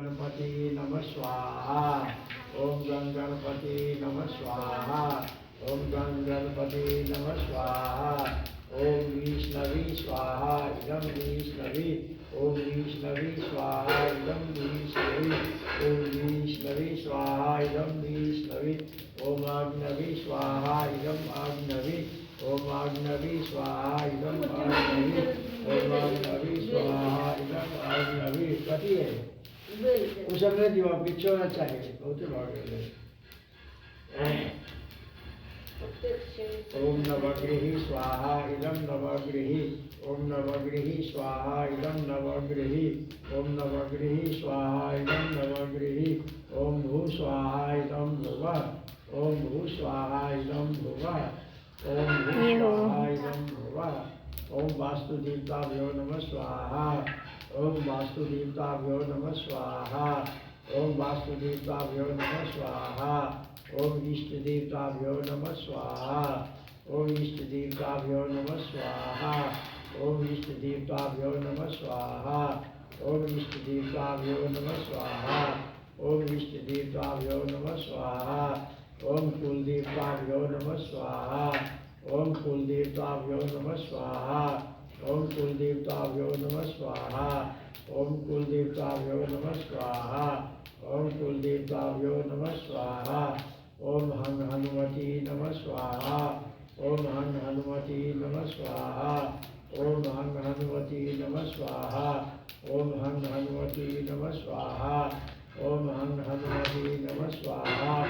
गणपति नमः स्वाहा। ओम गण गणपति नमः स्वाहा। ओम गण गणपति नमः स्वाहा। ओम विष्णवे स्वाहा इदं विष्णवे। ओम विष्णवे स्वाहा इदं विष्णवे। ओम विष्णवे स्वाहा इदं विष्णवे। ओम आग्नवे स्वाहा इदं आग्नवे। ओम आग्नवे स्वाहा इदं आग्नवे। ओम आग्नवे स्वाहा इदं आग्नवे। कति है उस अंग्रेजी में बिछोना चाहिए बहुत भाग। ओम नवग्रही स्वाहा इदं नवग्रही। ओम नवग्रही स्वाहा इदं नवग्रही। ओम नवग्रही स्वाहा इदं नवग्रही। ओम भू स्वाहा इदं भुवः। ओम भू स्वाहा इदं भुवः। ओम भू स्वाहा इदं भुवः। ओम वास्तुदेवताभ्यो नमः स्वाहा। ओम वास्तुदेवताभ्यो नमः स्वाहा। ओम वास्तुदेवताभ्यो नमः स्वाहा। ओम इष्टदेवताभ्यो नमः स्वाहा। ओम इष्टदेवताभ्यो नमः स्वाहा। ओम इष्टदेवताभ्यो नमः स्वाहा। ओम इष्टदेवताभ्यो नमः स्वाहा। ओम इष्टदेवताभ्यो नमः स्वाहा। ओम कुलदेवताभ्यो नमः स्वाहा। ओम कुलदेवताभ्यो नमः स्वाहा। ओम कुलदेवताभ्यो नमः स्वाहा। ओम कुलदेवताभ्यो नमः स्वाहा। ओम कुलदेवताभ्यो नमः स्वाहा। ओम हं हनुमती नमः स्वाहा। ओम हं हनुमती नमः स्वाहा। ओम हं हनुमती नमः स्वाहा। ओम हं हनुमती नमः स्वाहा। ओम हं हनुमती नमः स्वाहा।